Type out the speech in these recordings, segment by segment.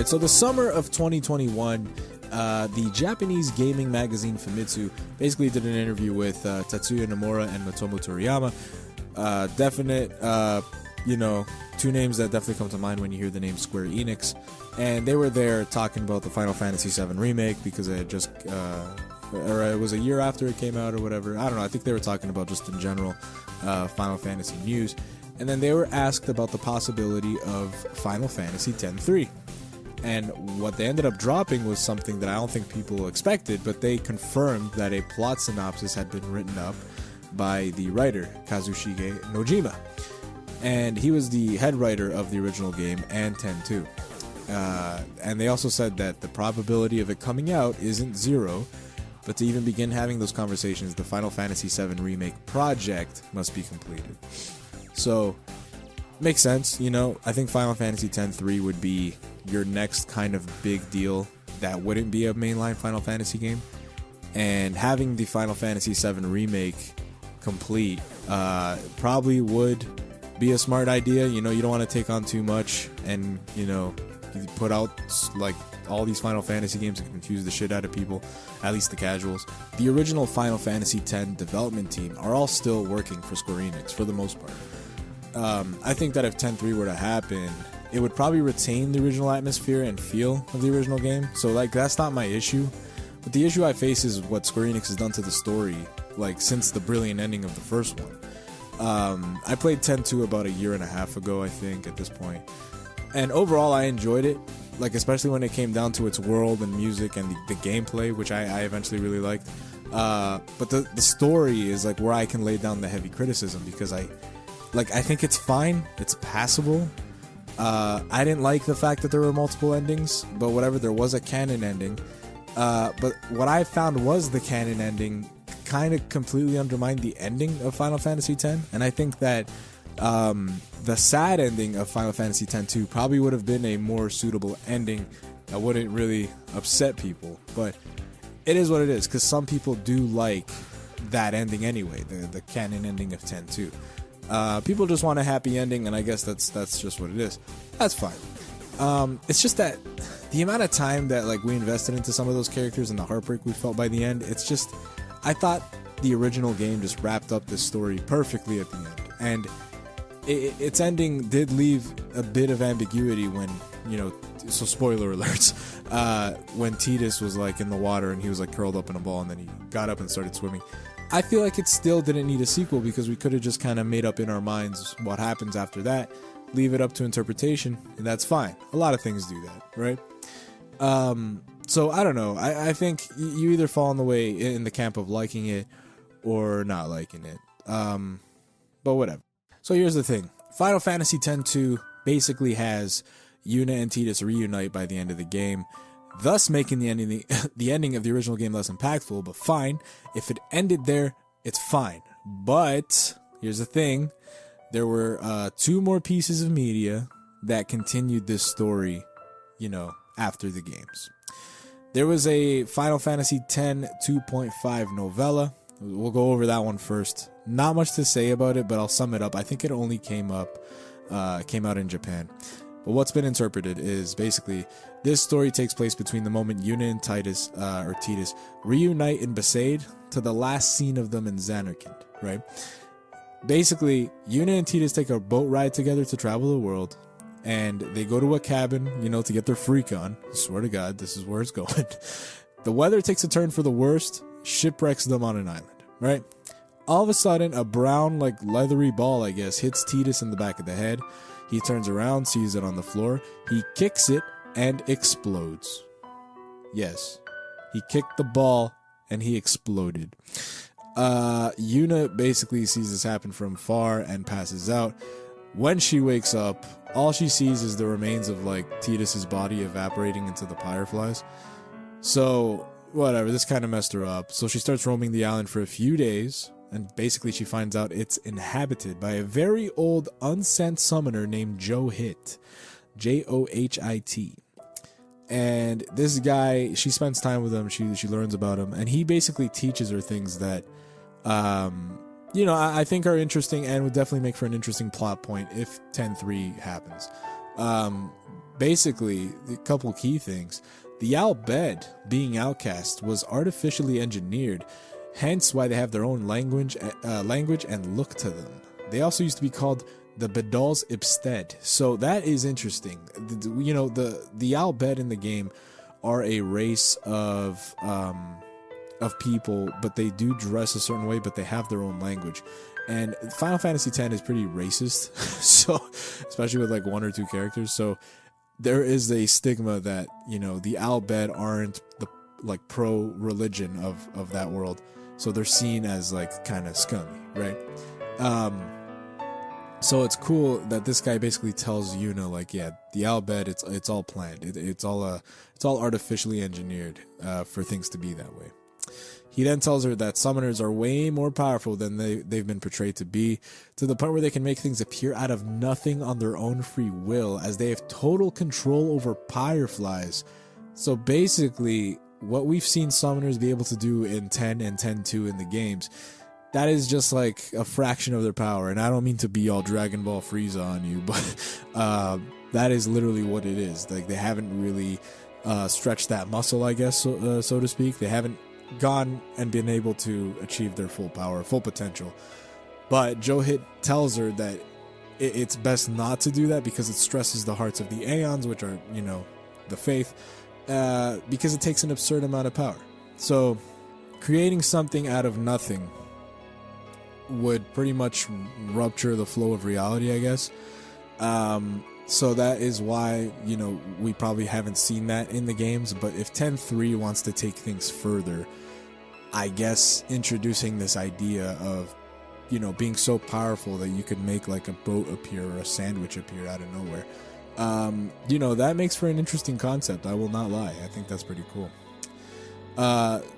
right, so the summer of 2021, the Japanese gaming magazine Famitsu basically did an interview with Tetsuya Nomura and Motomo Toriyama. Definite, two names that definitely come to mind when you hear the name Square Enix. And they were there talking about the Final Fantasy VII Remake because it had just, or it was a year after it came out or whatever. I don't know, I think they were talking about just in general Final Fantasy news. And then they were asked about the possibility of Final Fantasy X-3. And what they ended up dropping was something that I don't think people expected, but they confirmed that a plot synopsis had been written up by the writer, Kazushige Nojima. And he was the head writer of the original game and X-2. And they also said that the probability of it coming out isn't zero, but to even begin having those conversations, the Final Fantasy VII Remake project must be completed. So, makes sense, I think Final Fantasy X-3 would be your next kind of big deal that wouldn't be a mainline Final Fantasy game. And having the Final Fantasy VII Remake complete probably would be a smart idea. You don't want to take on too much and, you put out like all these Final Fantasy games and confuse the shit out of people, at least the casuals. The original Final Fantasy X development team are all still working for Square Enix for the most part. I think that if X-3 were to happen, it would probably retain the original atmosphere and feel of the original game. So that's not my issue. But the issue I face is what Square Enix has done to the story, since the brilliant ending of the first one. I played X-2 about a year and a half ago, I think, at this point. And overall, I enjoyed it, especially when it came down to its world and music and the gameplay, which I eventually really liked. But the story is where I can lay down the heavy criticism, because I think it's fine, it's passable. I didn't like the fact that there were multiple endings, but whatever, there was a canon ending. But what I found was the canon ending kind of completely undermined the ending of Final Fantasy X, and I think that the sad ending of Final Fantasy X-2 probably would have been a more suitable ending that wouldn't really upset people. But it is what it is, because some people do like that ending anyway, the canon ending of X-2. People just want a happy ending, and I guess that's just what it is. That's fine. It's just that the amount of time that we invested into some of those characters and the heartbreak we felt by the end, it's just, I thought the original game just wrapped up this story perfectly at the end, and its ending did leave a bit of ambiguity when, so spoiler alerts, when Tidus was in the water and he was curled up in a ball, and then he got up and started swimming. I feel like it still didn't need a sequel, because we could have just kind of made up in our minds what happens after that, leave it up to interpretation, and that's fine. A lot of things do that, right? So I don't know. I think you either fall in the way in the camp of liking it or not liking it. But whatever. So here's the thing. Final Fantasy X-2 basically has Yuna and Tidus reunite by the end of the game, thus making the ending of the original game less impactful, but fine. If it ended there, it's fine. But here's the thing. There were 2 more pieces of media that continued this story, after the games. There was a Final Fantasy X 2.5 novella. We'll go over that one first. Not much to say about it, but I'll sum it up. I think it only came out in Japan. But what's been interpreted is basically this story takes place between the moment Yuna and Tidus reunite in Besaid to the last scene of them in Zanarkand, right? Basically, Yuna and Tidus take a boat ride together to travel the world, and they go to a cabin, to get their freak on. I swear to God, this is where it's going. The weather takes a turn for the worst, shipwrecks them on an island, right? All of a sudden, a brown, leathery ball, I guess, hits Tidus in the back of the head. He turns around, sees it on the floor. He kicks it, and explodes. Yes, he kicked the ball, and he exploded. Yuna basically sees this happen from far and passes out. When she wakes up, all she sees is the remains of Tidus's body evaporating into the fireflies. So, whatever, this kind of messed her up. So she starts roaming the island for a few days, and basically she finds out it's inhabited by a very old unsent summoner named Johit. Johit. And this guy, she spends time with him, she learns about him, and he basically teaches her things that I think are interesting and would definitely make for an interesting plot point if X-3 happens. Basically, a couple key things. The Al Bhed, being outcast, was artificially engineered, hence why they have their own language and look to them. They also used to be called the Bedals Ibsted. So that is interesting. You know, the Al Bhed in the game are a race of people, but they do dress a certain way, but they have their own language. And Final Fantasy X is pretty racist, so especially with like one or two characters. So there is a stigma that, you know, the Al Bhed aren't the like pro religion of that world, so they're seen as like kind of scummy, right? So it's cool that this guy basically tells Yuna, like, yeah, the Al Bhed, it's all planned. It's all artificially engineered for things to be that way. He then tells her that summoners are way more powerful than they've been portrayed to be, to the point where they can make things appear out of nothing on their own free will, as they have total control over fireflies. So basically, what we've seen summoners be able to do in 10 and 10-2 in the games, that is just like a fraction of their power. And I don't mean to be all Dragon Ball Frieza on you, but that is literally what it is. Like, they haven't really stretched that muscle, I guess, so to speak. They haven't gone and been able to achieve their full power, full potential. But Johit tells her that it's best not to do that because it stresses the hearts of the Aeons, which are, you know, the faith, because it takes an absurd amount of power. So creating something out of nothing would pretty much rupture the flow of reality, I guess. So that is why, you know, we probably haven't seen that in the games. But if 10.3 wants to take things further, I guess introducing this idea of, you know, being so powerful that you could make like a boat appear or a sandwich appear out of nowhere, you know, that makes for an interesting concept. I will not lie. I think that's pretty cool.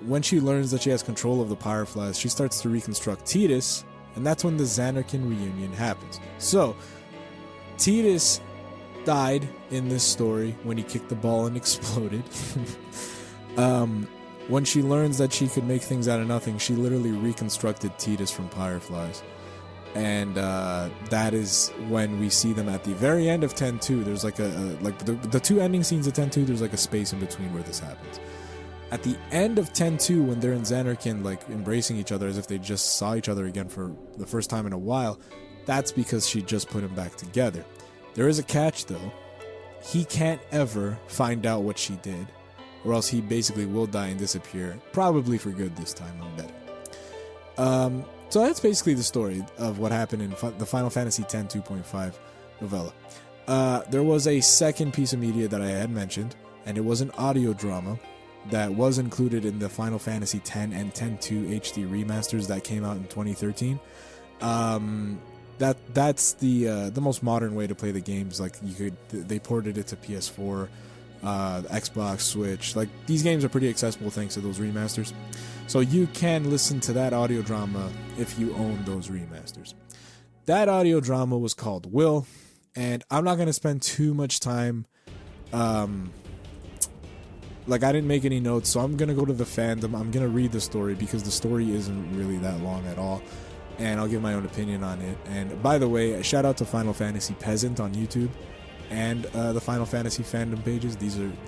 When she learns that she has control of the Fireflies, she starts to reconstruct Tidus, and that's when the Zanarkand reunion happens. So Tidus died in this story when he kicked the ball and exploded. When she learns that she could make things out of nothing, she literally reconstructed Tidus from Fireflies. And that is when we see them at the very end of 10-2. There's like like the two ending scenes of 10-2, there's like a space in between where this happens. At the end of 10-2, when they're in Zanarkand, like embracing each other as if they just saw each other again for the first time in a while, that's because she just put them back together. There is a catch though. He can't ever find out what she did, or else he basically will die and disappear, probably for good this time, I'm betting. So that's basically the story of what happened in the Final Fantasy X 2.5 novella. There was a second piece of media that I had mentioned, and it was an audio drama that was included in the Final Fantasy X and X-2 HD remasters that came out in 2013. That's the most modern way to play the games. Like, they ported it to PS4, Xbox, Switch. Like, these games are pretty accessible thanks to those remasters. So you can listen to that audio drama if you own those remasters. That audio drama was called Will, and I'm not going to spend too much time. Like, I didn't make any notes, so I'm going to go to the fandom. I'm going to read the story because the story isn't really that long at all. And I'll give my own opinion on it. And by the way, shout out to Final Fantasy Peasant on YouTube and the Final Fantasy fandom pages.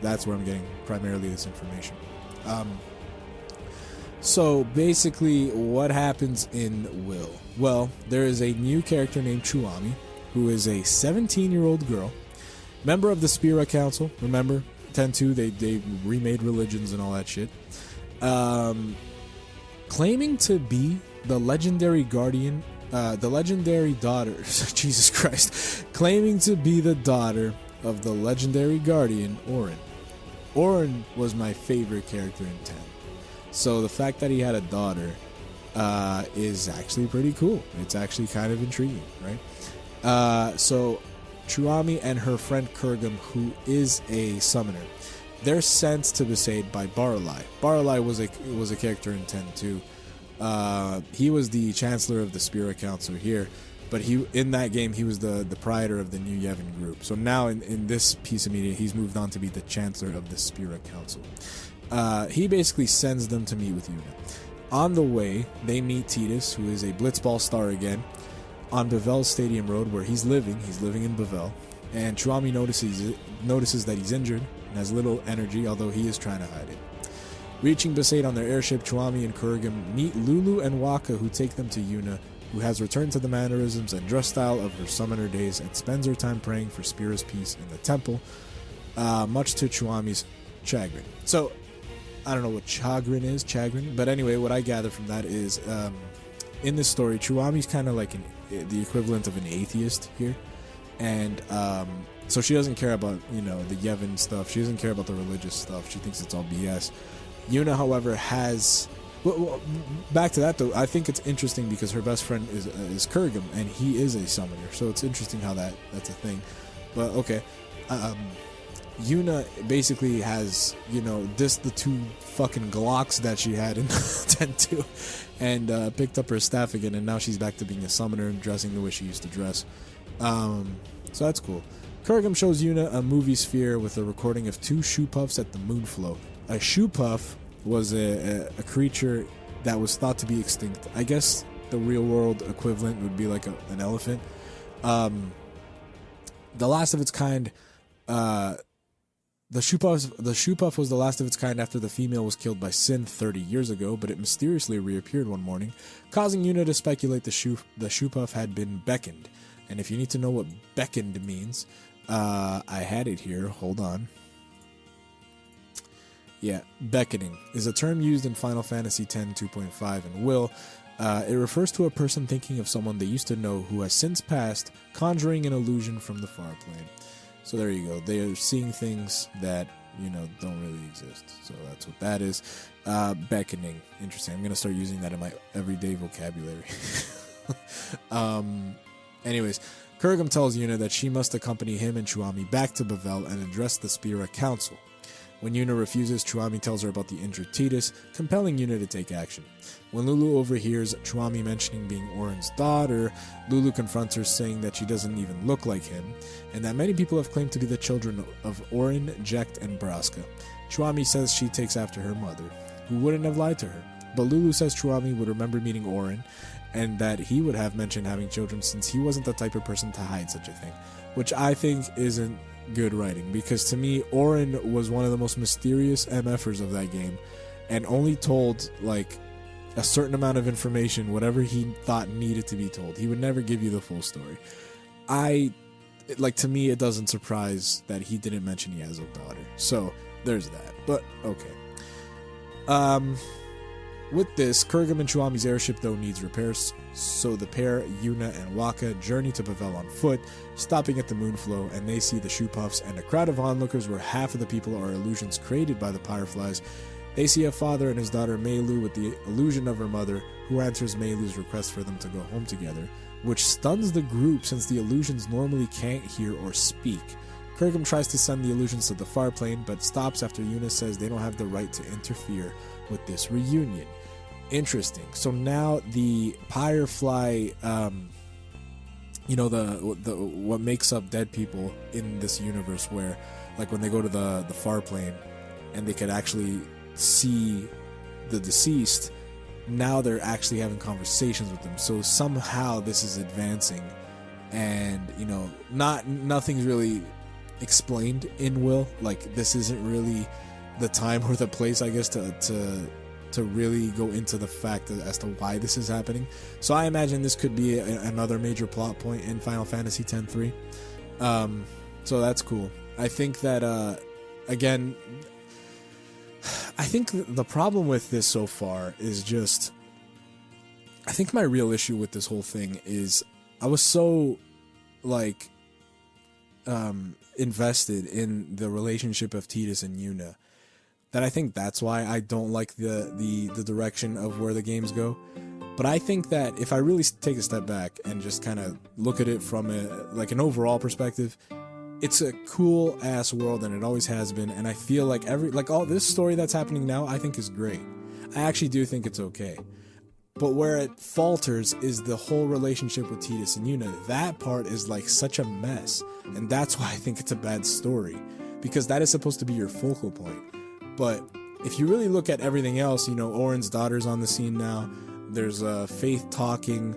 That's where I'm getting primarily this information. So basically, what happens in Will? Well, there is a new character named Chuami, who is a 17-year-old girl, member of the Spira Council. Remember, 10-2, they remade religions and all that shit. Claiming to be the legendary guardian, the legendary daughter, Jesus Christ, claiming to be the daughter of the legendary guardian, Auron. Auron was my favorite character in 10. So the fact that he had a daughter is actually pretty cool. It's actually kind of intriguing, right? So Chuami and her friend Kurgum, who is a summoner, they're sent to Besaid by Baralai. Baralai was a character in 10-2. He was the Chancellor of the Spira Council here, but in that game he was the Praetor of the New Yevon group. So now in this piece of media, he's moved on to be the Chancellor of the Spira Council. He basically sends them to meet with Yuna. On the way, they meet Tidus, who is a Blitzball star again, on Bevel Stadium Road, where he's living. He's living in Bevel. and Chuami notices that he's injured and has little energy, although he is trying to hide it. Reaching Besaid on their airship, Chuami and Kurugam meet Lulu and Waka, who take them to Yuna, who has returned to the mannerisms and dress style of her summoner days and spends her time praying for Spira's peace in the temple, much to Chuami's chagrin. So, I don't know what chagrin, but anyway, what I gather from that is, in this story, Chuami's kind of like the equivalent of an atheist here, and so she doesn't care about, you know, the Yevon stuff. She doesn't care about the religious stuff. She thinks it's all BS. Yuna, however, has... Well, back to that, though, I think it's interesting because her best friend is Kurugam, and he is a summoner, so it's interesting how that's a thing. But, okay. Yuna basically has, you know, the two fucking Glocks that she had in 10-2, and picked up her staff again, and now she's back to being a summoner and dressing the way she used to dress. So that's cool. Kurugam shows Yuna a movie sphere with a recording of 2 shoe puffs at the Moonflow. A shoe puff was a creature that was thought to be extinct. I guess the real world equivalent would be like an elephant. The last of its kind. The shoe puff was the last of its kind after the female was killed by Sin 30 years ago, but it mysteriously reappeared one morning, causing Yuna to speculate the shoe puff had been beckoned. And if you need to know what beckoned means, I had it here. Hold on. Yeah, beckoning is a term used in Final Fantasy X 2.5 and Will. It refers to a person thinking of someone they used to know who has since passed, conjuring an illusion from the far plane. So there you go. They are seeing things that, you know, don't really exist. So that's what that is. Beckoning. Interesting. I'm going to start using that in my everyday vocabulary. Anyways, Kurugam tells Yuna that she must accompany him and Chuami back to Bavel and address the Spira Council. When Yuna refuses, Chuami tells her about the injured Tidus, compelling Yuna to take action. When Lulu overhears Chuami mentioning being Auron's daughter, Lulu confronts her, saying that she doesn't even look like him, and that many people have claimed to be the children of Auron, Jecht, and Braska. Chuami says she takes after her mother, who wouldn't have lied to her, but Lulu says Chuami would remember meeting Auron, and that he would have mentioned having children since he wasn't the type of person to hide such a thing, which I think isn't good writing, because to me, Auron was one of the most mysterious MFers of that game, and only told, like, a certain amount of information, whatever he thought needed to be told. He would never give you the full story. To me, it doesn't surprise that he didn't mention he has a daughter. So, there's that. But, okay. With this, Kurugam and Chuami's airship, though, needs repairs, so the pair, Yuna and Waka, journey to Bavel on foot, stopping at the Moonflow, and they see the shoe puffs and a crowd of onlookers where half of the people are illusions created by the Fireflies. They see a father and his daughter Meilu with the illusion of her mother, who answers Meilu's request for them to go home together, which stuns the group since the illusions normally can't hear or speak. Kurugam tries to send the illusions to the far plane, but stops after Yuna says they don't have the right to interfere with this reunion. Interesting. So now the Firefly, what makes up dead people in this universe, where, like, when they go to the far plane and they could actually see the deceased, now they're actually having conversations with them. So somehow this is advancing, and, you know, nothing's really explained in Will. Like, this isn't really the time or the place, I guess, to really go into the fact as to why this is happening. So I imagine this could be another major plot point in Final Fantasy X-3. So that's cool. I think that, again, I think the problem with this so far is just, I think my real issue with this whole thing is I was so, like, invested in the relationship of Tidus and Yuna, that I think that's why I don't like the direction of where the games go. But I think that if I really take a step back and just kind of look at it from an overall perspective, it's a cool ass world, and it always has been. And I feel like all this story that's happening now, I think is great. I actually do think it's okay. But where it falters is the whole relationship with Tidus and Yuna. That part is like such a mess, and that's why I think it's a bad story, because that is supposed to be your focal point. But if you really look at everything else, you know, Auron's daughter's on the scene now. There's Faith talking.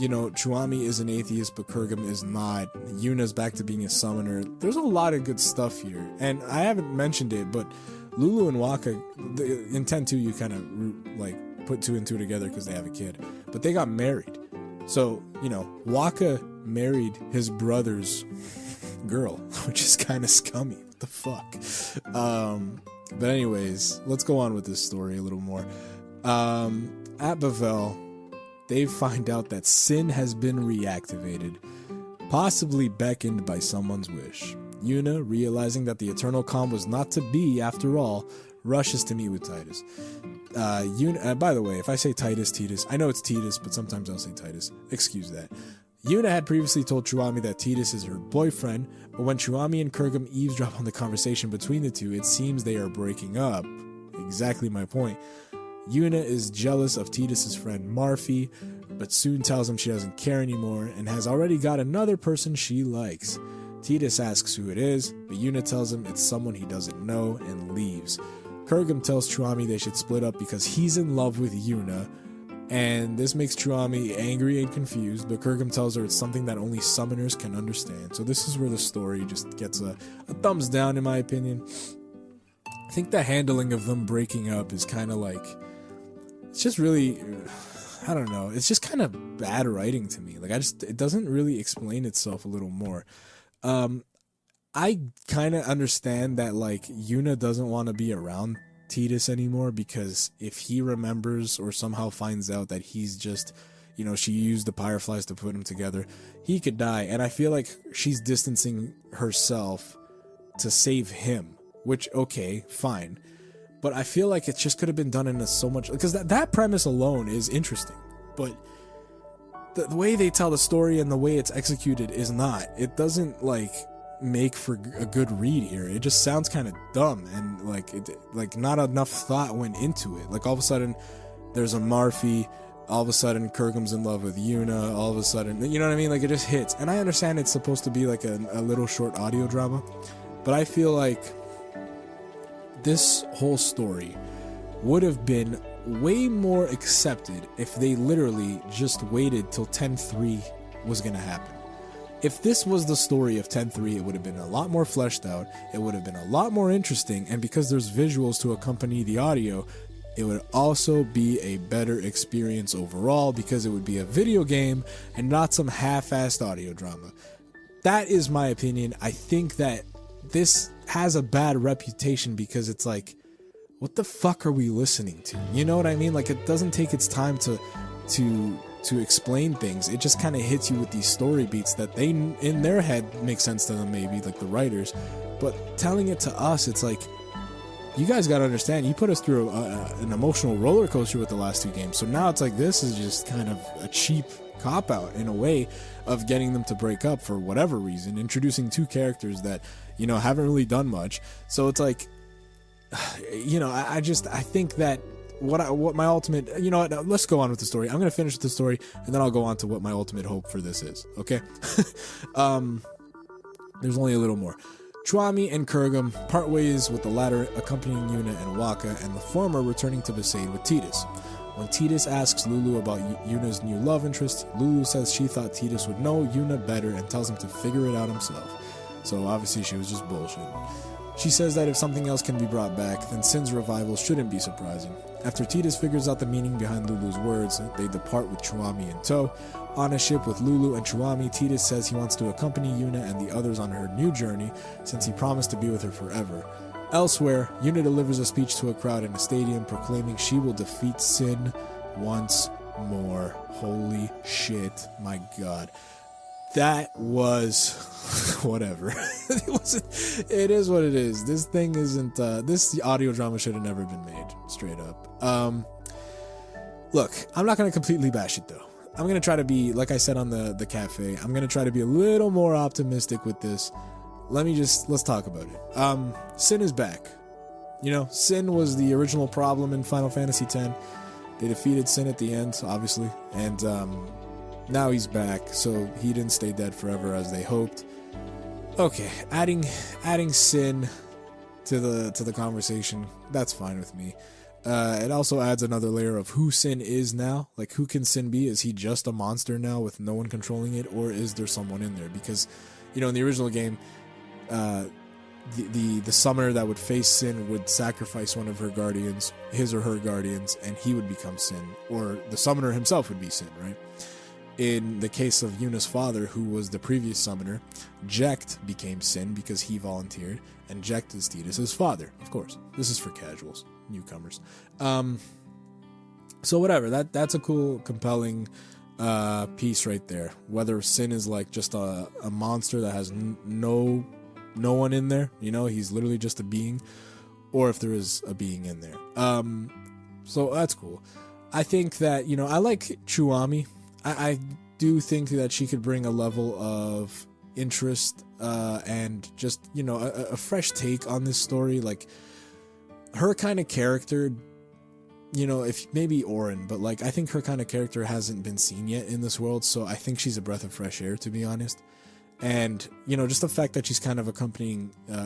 Chuami is an atheist, but Kurgum is not. Yuna's back to being a summoner. There's a lot of good stuff here. And I haven't mentioned it, but Lulu and Waka, in 10-2, you kind of like put 2 and 2 together because they have a kid. But they got married. So, Waka married his brother's girl, which is kind of scummy. What the fuck? But anyways, let's go on with this story a little more. At Bavel, they find out that Sin has been reactivated, possibly beckoned by someone's wish. Yuna, realizing that the Eternal Calm was not to be after all, rushes to meet with Titus. Yuna, by the way, if I say Titus, I know it's Titus, but sometimes I'll say Titus. Excuse that. Yuna had previously told Chuami that Titus is her boyfriend, but when Chuami and Kurgum eavesdrop on the conversation between the two, it seems they are breaking up. Exactly my point. Yuna is jealous of Titus's friend Marfi, but soon tells him she doesn't care anymore and has already got another person she likes. Titus asks who it is, but Yuna tells him it's someone he doesn't know and leaves. Kurgum tells Chuami they should split up because he's in love with Yuna, and this makes Chuami angry and confused, but Kurgum tells her it's something that only summoners can understand. So this is where the story just gets a thumbs down, in my opinion. I think the handling of them breaking up is kind of like, it's just really, I don't know, it's just kind of bad writing to me. Like, it doesn't really explain itself a little more. I kind of understand that, like, Yuna doesn't want to be around Titus anymore because if he remembers or somehow finds out that he's just, she used the Fireflies to put him together, he could die. And I feel like she's distancing herself to save him, which, okay, fine. But I feel like it just could have been done in so much, because that premise alone is interesting, but the way they tell the story and the way it's executed is not. It doesn't like make for a good read here. It just sounds kind of dumb, and like not enough thought went into it. Like all of a sudden there's a Marfi, all of a sudden Kurgum's in love with Yuna, all of a sudden, you know what I mean? Like it just hits. And I understand it's supposed to be like a little short audio drama, but I feel like this whole story would have been way more accepted if they literally just waited till 10-3 was going to happen. If this was the story of 10-3, it would have been a lot more fleshed out, it would have been a lot more interesting, and because there's visuals to accompany the audio, it would also be a better experience overall because it would be a video game and not some half-assed audio drama. That is my opinion. I think that this has a bad reputation because it's like, what the fuck are we listening to? You know what I mean? Like, it doesn't take its time to explain things. It just kind of hits you with these story beats that they, in their head, make sense to them maybe, like the writers. But telling it to us, it's like, you guys got to understand, you put us through an emotional roller coaster with the last two games. So now it's like, this is just kind of a cheap cop-out in a way of getting them to break up for whatever reason, introducing two characters that, haven't really done much. So it's like, I think that what my ultimate, let's go on with the story. I'm going to finish with the story and then I'll go on to what my ultimate hope for this is. Okay. There's only a little more. Chuami and Kurgum part ways, with the latter accompanying Yuna and Waka, and the former returning to Besaid with Titus. When Titus asks Lulu about Yuna's new love interest, Lulu says she thought Titus would know Yuna better and tells him to figure it out himself. So obviously she was just bullshit. She says that if something else can be brought back, then Sin's revival shouldn't be surprising. After Titus figures out the meaning behind Lulu's words, they depart with Chuami in tow. On a ship with Lulu and Chuami, Titus says he wants to accompany Yuna and the others on her new journey, since he promised to be with her forever. Elsewhere, Yuna delivers a speech to a crowd in a stadium proclaiming she will defeat Sin once more. Holy shit, my god. That was whatever. It is what it is. This thing isn't this audio drama should have never been made, straight up. Look, I'm not gonna completely bash it though. I'm gonna try to be, like I said on the cafe, I'm gonna try to be a little more optimistic with this. Let's talk about it. Sin is back. Sin was the original problem in Final Fantasy X. They defeated Sin at the end, obviously, and now he's back, so he didn't stay dead forever as they hoped. Okay, adding Sin to the conversation, that's fine with me. It also adds another layer of who Sin is now. Like, who can Sin be? Is he just a monster now with no one controlling it, or is there someone in there? Because, in the original game, the summoner that would face Sin would sacrifice one of her guardians, his or her guardians, and he would become Sin, or the summoner himself would be Sin, right? In the case of Yuna's father, who was the previous summoner, Jecht became Sin because he volunteered, and Jecht is Tidus' father, of course. This is for casuals, newcomers. So whatever, that's a cool, compelling piece right there. Whether Sin is like just a monster that has no one in there, he's literally just a being, or if there is a being in there. So that's cool. I think that, I like Chuami. I do think that she could bring a level of interest and just, a fresh take on this story. Like, her kind of character, if maybe Orin, but like, I think her kind of character hasn't been seen yet in this world, so I think she's a breath of fresh air, to be honest. And, just the fact that she's kind of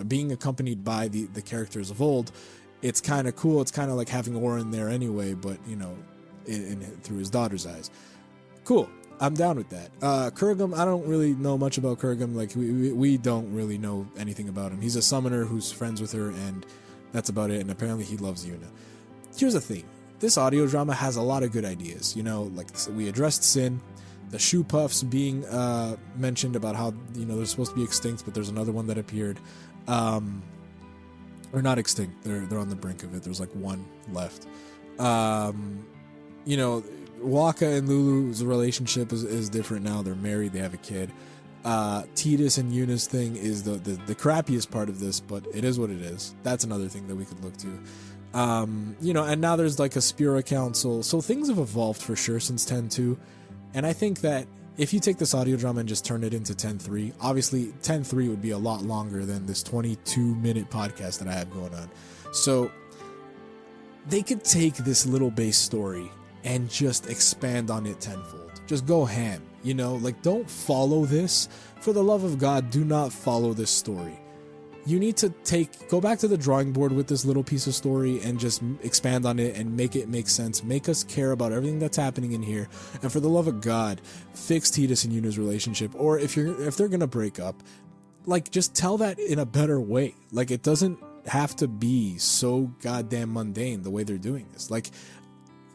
being accompanied by the characters of old, it's kind of cool. It's kind of like having Orin there anyway, but, through his daughter's eyes. Cool. I'm down with that. Kurgum, I don't really know much about Kurgum. Like, we don't really know anything about him. He's a summoner who's friends with her, and that's about it. And apparently he loves Yuna. Here's the thing. This audio drama has a lot of good ideas. Like we addressed Sin, the shoe puffs being mentioned about how, they're supposed to be extinct, but there's another one that appeared. Or not extinct. They're on the brink of it. There's like one left. Waka and Lulu's relationship is different now. They're married. They have a kid. Tidus and Yuna's thing is the crappiest part of this, but it is what it is. That's another thing that we could look to. And now there's like a Spira Council. So things have evolved for sure since 10.2. And I think that if you take this audio drama and just turn it into 10.3, obviously 10.3 would be a lot longer than this 22-minute podcast that I have going on. So they could take this little base story and just expand on it tenfold. Just go ham, like, don't follow this. For the love of God, do not follow this story. You need to go back to the drawing board with this little piece of story and just expand on it and make it make sense. Make us care about everything that's happening in here. And for the love of God, fix Tidus and Yuna's relationship. Or if they're gonna break up, like, just tell that in a better way. Like, it doesn't have to be so goddamn mundane the way they're doing this. Like,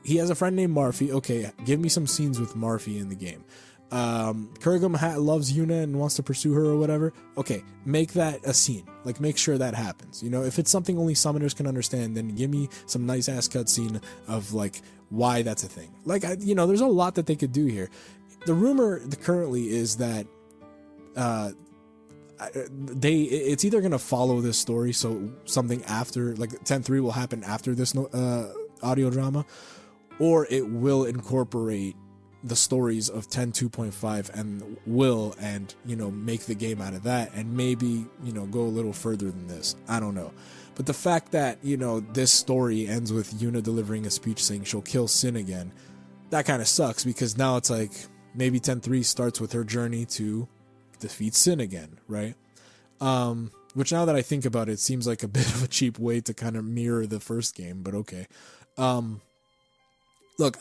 he has a friend named Marfi. Okay, give me some scenes with Marfi in the game. Kurgum loves Yuna and wants to pursue her or whatever. Okay, make that a scene. Like, make sure that happens. If it's something only summoners can understand, then give me some nice ass cutscene of like why that's a thing. Like, there's a lot that they could do here. The rumor currently is that it's either gonna follow this story, so something after, like, 10.3 will happen after this audio drama, or it will incorporate the stories of 10.2.5 and make the game out of that, and maybe, go a little further than this. I don't know. But the fact that, this story ends with Yuna delivering a speech saying she'll kill Sin again, that kind of sucks, because now it's like, maybe 10.3 starts with her journey to defeat Sin again, right? Which, now that I think about it, seems like a bit of a cheap way to kind of mirror the first game, but okay. Look,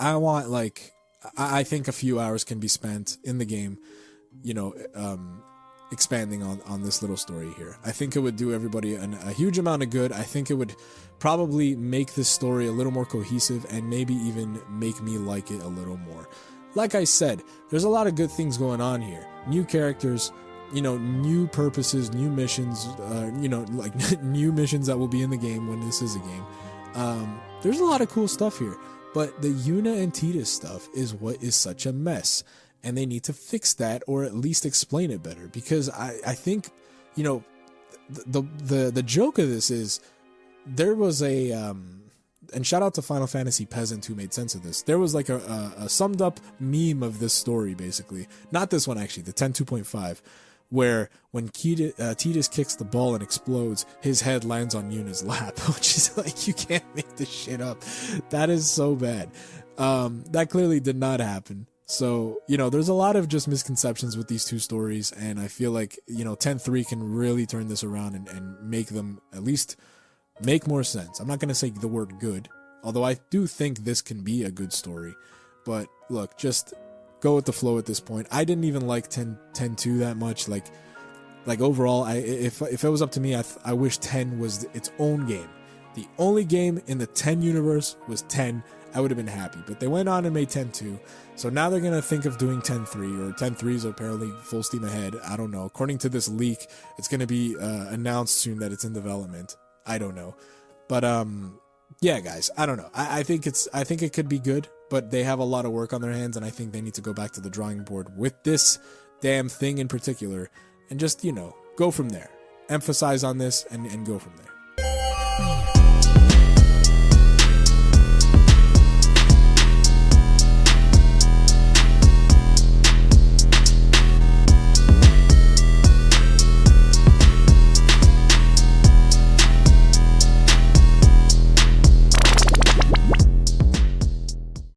I think a few hours can be spent in the game, expanding on this little story here. I think it would do everybody a huge amount of good. I think it would probably make this story a little more cohesive and maybe even make me like it a little more. Like I said, there's a lot of good things going on here. New characters, new purposes, new missions, like new missions that will be in the game when this is a game. There's a lot of cool stuff here. But the Yuna and Tidus stuff is what is such a mess, and they need to fix that, or at least explain it better. Because I think, the joke of this is there was a and shout out to Final Fantasy Peasant who made sense of this. There was like a summed up meme of this story, basically. Not this one, actually, the 10.2.5. Where when Tidus kicks the ball and explodes, his head lands on Yuna's lap, which is like, you can't make this shit up. That is so bad. That clearly did not happen. So, there's a lot of just misconceptions with these two stories, and I feel like, 10.3 can really turn this around and make them at least make more sense. I'm not going to say the word good, Although I do think this can be a good story. But look, just go with the flow at this point. I didn't even like 10-2 that much. Like overall, if it was up to me, I wish 10 was its own game. The only game in the 10 universe was 10. I would have been happy. But they went on and made 10-2. So now they're going to think of doing 10-3, or 10-3 is apparently full steam ahead. I don't know. According to this leak, it's going to be announced soon that it's in development. I don't know. But yeah, guys, I don't know. I think it could be good, but they have a lot of work on their hands, and I think they need to go back to the drawing board with this damn thing in particular, and just, go from there. Emphasize on this and go from there.